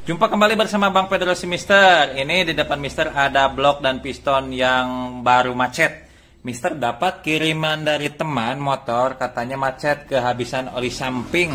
Jumpa kembali bersama Bang Pedro si Mister. Ini di depan Mister ada blok dan piston yang baru macet. Mister dapat kiriman dari teman motor, katanya macet kehabisan oli samping.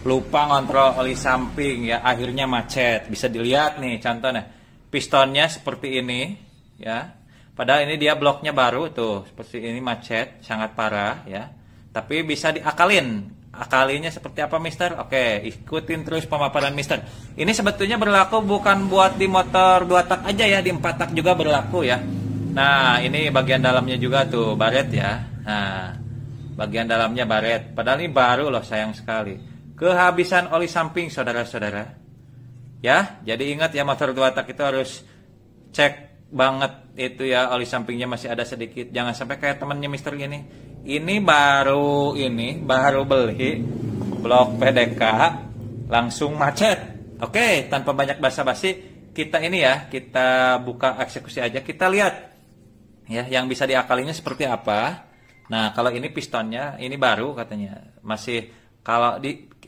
Lupa ngontrol oli samping ya, akhirnya macet. Bisa dilihat nih contohnya. Pistonnya seperti ini ya. Padahal ini dia bloknya baru tuh, seperti ini macet, sangat parah ya. Tapi bisa diakalin. Akalinya seperti apa Mister? Oke, ikutin terus pemaparan Mister. Ini sebetulnya berlaku bukan buat di motor 2 tak aja ya, di 4 tak juga berlaku ya. Nah, ini bagian dalamnya juga tuh, baret ya. Nah, bagian dalamnya baret. Padahal ini baru loh, sayang sekali. Kehabisan oli samping saudara-saudara. Ya, jadi ingat ya, motor 2 tak itu harus cek banget itu ya, oli sampingnya masih ada sedikit. Jangan sampai kayak temennya Mister gini. Ini baru beli blok PDK langsung macet. Oke, tanpa banyak basa-basi kita ini ya, kita buka eksekusi aja, kita lihat ya yang bisa diakalinya seperti apa. Nah, kalau ini pistonnya ini baru katanya. Masih kalau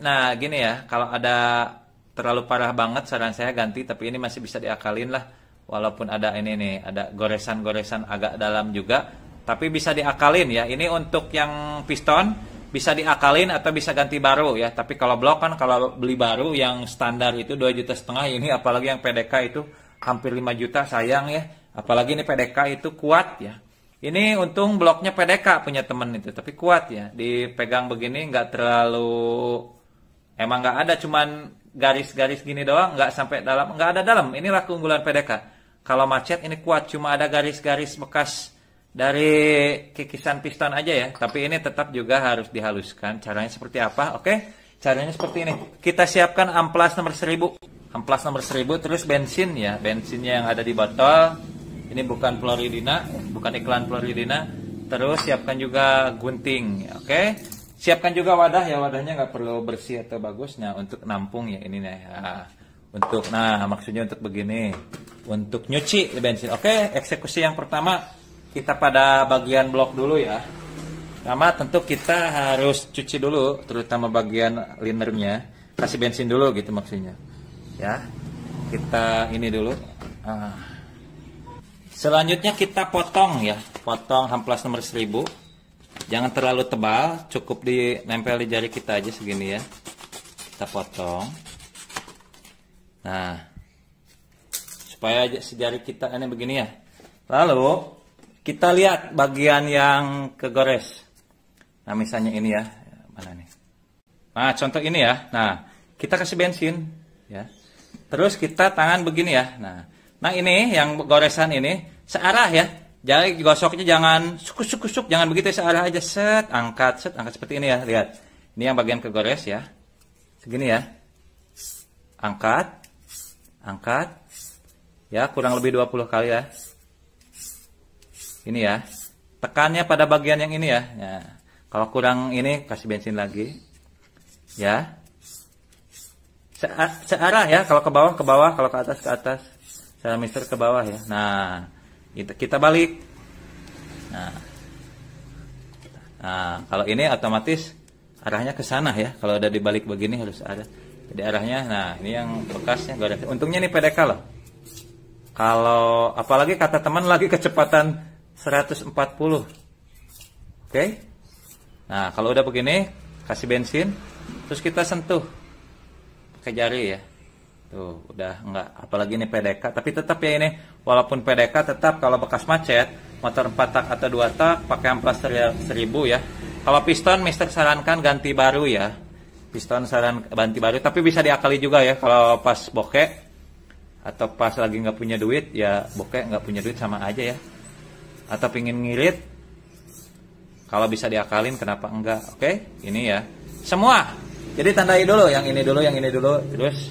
nah gini ya, kalau ada terlalu parah banget saran saya ganti, tapi ini masih bisa diakalin lah. Walaupun ada ini nih, ada goresan-goresan agak dalam juga. Tapi bisa diakalin ya. Ini untuk yang piston bisa diakalin atau bisa ganti baru ya. Tapi kalau blok kan kalau beli baru yang standar itu 2,5 juta. Ini apalagi yang PDK itu hampir 5 juta, sayang ya. Apalagi ini PDK itu kuat ya. Ini untung bloknya PDK punya temen itu, tapi kuat ya. Dipegang begini nggak terlalu, emang nggak ada, cuman garis-garis gini doang, nggak sampai dalam, nggak ada dalam. Inilah keunggulan PDK. Kalau macet ini kuat, cuma ada garis-garis bekas dari kikisan piston aja ya, tapi ini tetap juga harus dihaluskan. Caranya seperti apa? Oke, caranya seperti ini. Kita siapkan amplas nomor 1000. Amplas nomor 1000, terus bensin ya. Bensinnya yang ada di botol. Ini bukan Floridina, bukan iklan Floridina. Terus siapkan juga gunting. Oke, siapkan juga wadah ya. Wadahnya nggak perlu bersih atau bagus. Nah, untuk nampung ya ini nih. Nah, maksudnya untuk begini. Untuk nyuci bensin. Oke, eksekusi yang pertama. Kita pada bagian blok dulu ya. Pertama tentu kita harus cuci dulu, terutama bagian linernya. Kasih bensin dulu gitu maksudnya. Ya. Kita ini dulu. Selanjutnya kita potong ya. Potong amplas nomor 1000. Jangan terlalu tebal, cukup dinempel di jari kita aja segini ya. Kita potong. Nah. Supaya jari kita ini begini ya. Lalu kita lihat bagian yang kegores. Nah, misalnya ini ya. Mana nih? Nah, contoh ini ya. Nah, kita kasih bensin ya. Terus kita tangan begini ya. Nah ini yang goresan ini searah ya. Jadi gosoknya jangan suk-suk, jangan begitu, searah aja, angkat seperti ini ya. Lihat. Ini yang bagian kegores ya. Segini ya. Angkat. Ya, kurang lebih 20 kali ya. Ini ya, tekannya pada bagian yang ini ya. Nah, kalau kurang ini kasih bensin lagi, ya. Searah ya, kalau ke bawah, kalau ke atas. Cara Mister ke bawah ya. Nah, kita balik. Nah, kalau ini otomatis arahnya ke sana ya. Kalau udah dibalik begini harus ada. Jadi arahnya, nah ini yang bekasnya. Untungnya ini PDK loh. Kalau apalagi kata teman lagi kecepatan 140. Oke. Nah, kalau udah begini, kasih bensin, terus kita sentuh pakai jari ya. Tuh, udah enggak, apalagi ini PDK, tapi tetap ya ini, walaupun PDK tetap kalau bekas macet, motor 4 tak atau 2 tak pakai amplas 1000 ya. Kalau piston Mister sarankan ganti baru ya. Piston saran ganti baru, tapi bisa diakali juga ya kalau pas bokeh atau pas lagi nggak punya duit ya, bokeh nggak punya duit sama aja ya. Atau pingin ngirit, kalau bisa diakalin kenapa enggak? Oke, ini ya semua. Jadi tandai dulu yang ini dulu, terus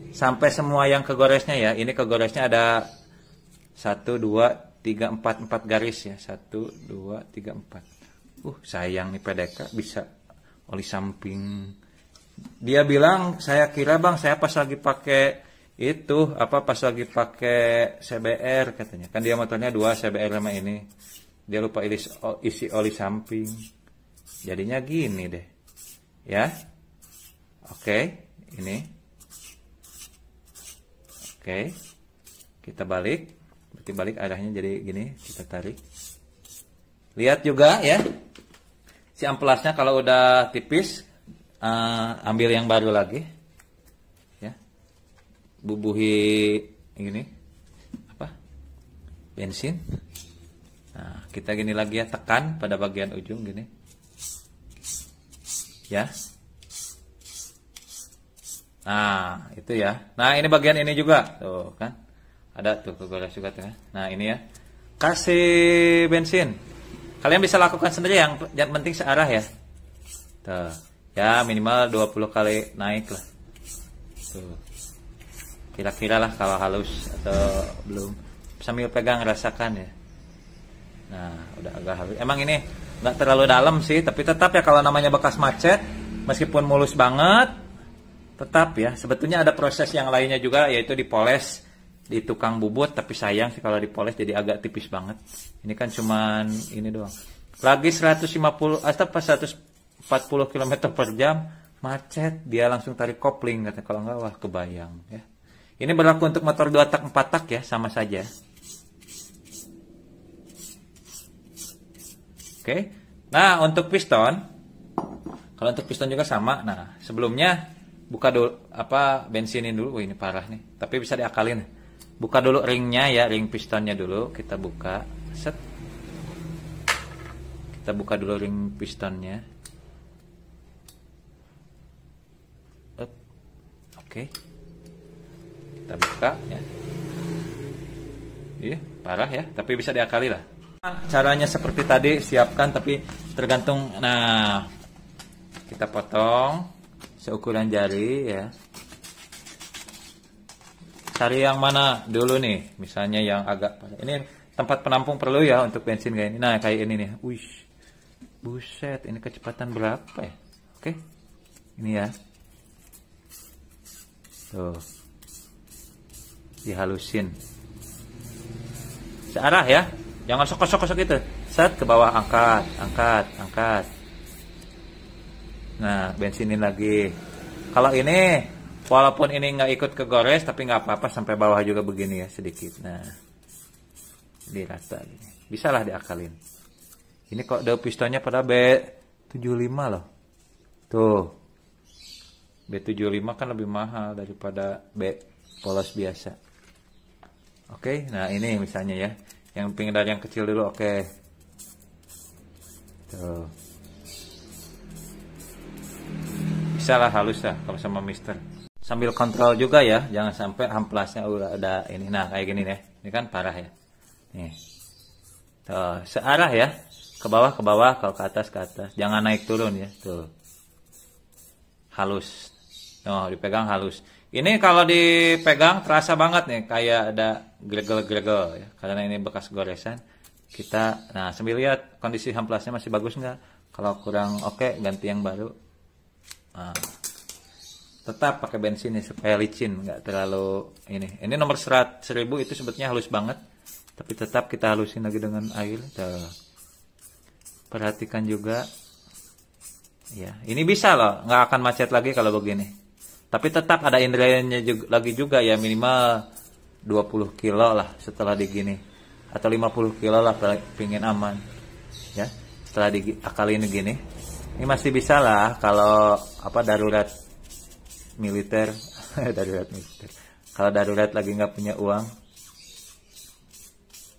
sampai semua yang kegoresnya ya. Ini kegoresnya ada 1, 2, 3, 4 garis ya. 1, 2, 3, 4. Sayang nih PDK bisa oli samping. Dia bilang, saya kira bang, saya pas lagi pakai itu pas lagi pakai CBR katanya, kan dia motornya 2 CBR sama ini, dia lupa isi oli samping, jadinya gini deh ya. Oke, ini Oke, kita balik, berarti balik arahnya jadi gini, kita tarik. Lihat juga ya, si amplasnya kalau udah tipis, ambil yang baru lagi, ya, bubuhi ini apa, bensin. Nah, kita gini lagi ya, tekan pada bagian ujung gini, ya. Nah, itu ya. Nah, ini bagian ini juga, tuh kan, ada tuh kegores juga tuh. Nah, ini ya, kasih bensin. Kalian bisa lakukan sendiri, yang penting searah ya. Tuh. Ya minimal 20 kali naik lah. Tuh. Kira-kira lah kalau halus atau belum. Sambil pegang rasakan ya. Nah, udah agak halus. Emang ini nggak terlalu dalam sih, tapi tetap ya kalau namanya bekas macet, meskipun mulus banget, tetap ya. Sebetulnya ada proses yang lainnya juga, yaitu dipoles di tukang bubut, tapi sayang sih kalau dipoles jadi agak tipis banget. Ini kan cuman ini doang. Lagi 150 atau pas 140 km per jam macet, dia langsung tarik kopling katanya. Kalau enggak wah kebayang ya. Ini berlaku untuk motor 2 tak 4 tak ya, sama saja. Oke. Nah, untuk piston, kalau untuk piston juga sama. Nah, sebelumnya buka dulu bensinin dulu. Ini parah nih, tapi bisa diakalin. Buka dulu ringnya ya, ring pistonnya dulu kita buka. Set. Kita buka dulu ring pistonnya. Oke. Kita buka ya. Iya, parah ya, tapi bisa diakali lah. Caranya seperti tadi, siapkan tapi tergantung. Nah, kita potong seukuran jari ya. Cari yang mana dulu nih, misalnya yang agak, ini tempat penampung perlu ya untuk bensin kayak ini. Nah, kayak ini nih. Wih, buset, ini kecepatan berapa ya? Oke, ini ya. Tuh, dihalusin. Searah ya, jangan sok-sok gitu. Set ke bawah, angkat. Nah, bensinin lagi. Kalau ini walaupun ini nggak ikut kegores, tapi nggak apa-apa, sampai bawah juga begini ya sedikit. Nah, dirata gini. Bisa lah diakalin. Ini kok daun pistonnya pada B75 loh. Tuh. B75 kan lebih mahal daripada B polos biasa. Oke, nah ini misalnya ya. Yang pingin dari yang kecil dulu, oke. Tuh. Bisa lah halus lah kalau sama mister. Sambil kontrol juga ya, jangan sampai amplasnya udah ada ini. Nah, kayak gini nih. Ini kan parah ya. Nih. Tuh, searah ya. Ke bawah, kalau ke atas. Jangan naik turun ya. Tuh. Halus. Oh, dipegang halus. Ini kalau dipegang terasa banget nih, kayak ada gregel ya. Karena ini bekas goresan. Nah, sambil lihat kondisi amplasnya masih bagus nggak? Kalau kurang oke, ganti yang baru. Nah. Tetap pakai bensin nih supaya licin, nggak terlalu ini. Ini nomor 1000 itu sebetulnya halus banget, tapi tetap kita halusin lagi dengan air. Tuh. Perhatikan juga, ya. Ini bisa loh, nggak akan macet lagi kalau begini. Tapi tetap ada indriannya juga ya, minimal 20 kilo lah setelah digini, atau 50 kilo lah pingin aman, ya. Setelah diakalin gini, ini masih bisa lah kalau darurat militer. Darurat militer. Kalau darurat lagi nggak punya uang,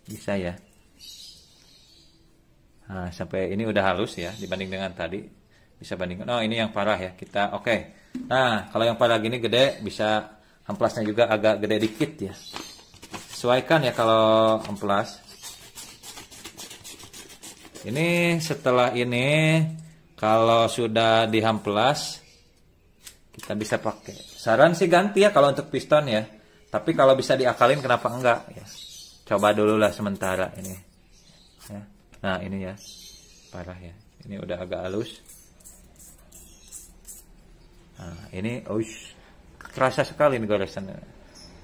bisa ya. Nah, sampai ini udah halus ya dibanding dengan tadi. Bisa bandingkan. Oh, ini yang parah ya. Kita oke. Nah, kalau yang parah gini gede, bisa amplasnya juga agak gede dikit ya. Sesuaikan ya kalau amplas. Ini setelah ini kalau sudah dihamplas, kita bisa pakai. Saran sih ganti ya kalau untuk piston ya. Tapi kalau bisa diakalin kenapa enggak ya. Coba dulu lah sementara ini. Ya. Nah, ini ya. Parah ya. Ini udah agak halus. Nah, ini kerasa sekali nih goresannya.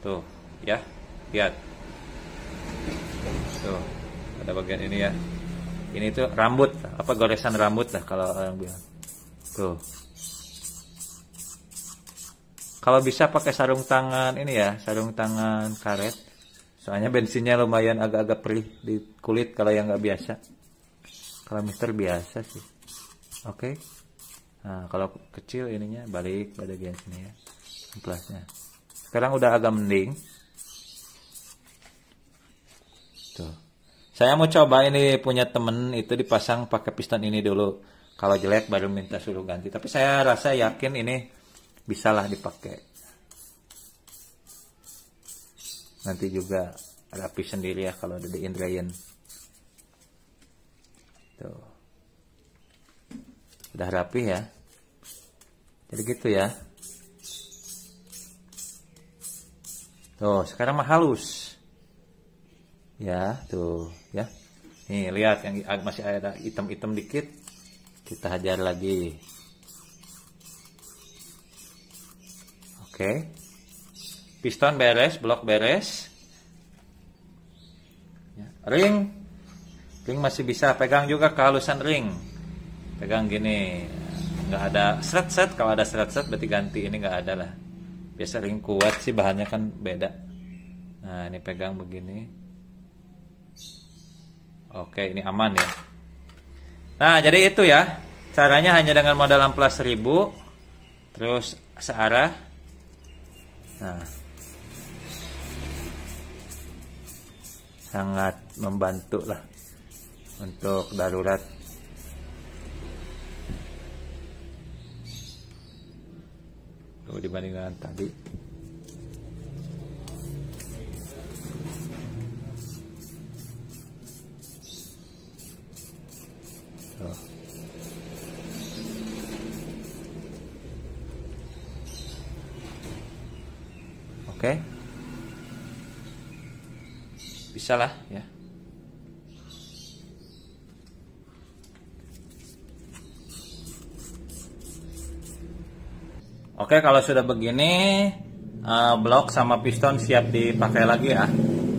Tuh, ya. Lihat. Tuh, ada bagian ini ya. Ini tuh rambut, goresan rambut lah kalau orang bilang. Tuh. Kalau bisa pakai sarung tangan ini ya, sarung tangan karet. Soalnya bensinnya lumayan agak-agak perih di kulit kalau yang nggak biasa. Kalau Mister biasa sih. Oke. Nah, kalau kecil ininya balik bagian sini ya. Amplasnya. Sekarang udah agak mending. Tuh. Saya mau coba ini punya temen itu dipasang pakai piston ini dulu. Kalau jelek baru minta suruh ganti. Tapi saya rasa yakin ini bisalah dipakai. Nanti juga rapi sendiri ya kalau udah di-indrain. Tuh. Udah rapi ya. Jadi gitu ya. Tuh, sekarang mah halus. Ya, tuh, ya. Nih, lihat yang masih ada hitam-hitam dikit. Kita hajar lagi. Oke. Piston beres, blok beres. Ya, ring masih bisa, pegang juga kehalusan ring. Pegang gini, nggak ada seret-seret. Kalau ada seret-seret berarti ganti, ini nggak ada lah. Biasa ring kuat sih, bahannya kan beda. Nah, ini pegang begini. Oke, ini aman ya. Nah, jadi itu ya. Caranya hanya dengan modal amplas 1000. Terus searah. Nah, sangat membantu lah untuk darurat. Tuh, dibandingkan tadi. Tuh. Oke. Bisa lah ya. Oke, kalau sudah begini, blok sama piston siap dipakai lagi ya.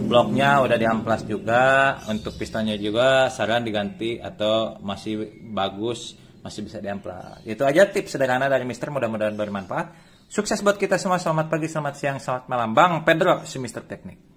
Bloknya udah diamplas juga, untuk pistonnya juga saran diganti atau masih bagus, masih bisa diamplas. Itu aja tips sederhana dari Mister, mudah-mudahan bermanfaat. Sukses buat kita semua, selamat pagi, selamat siang, selamat malam. Bang Pedro, si Mister Teknik.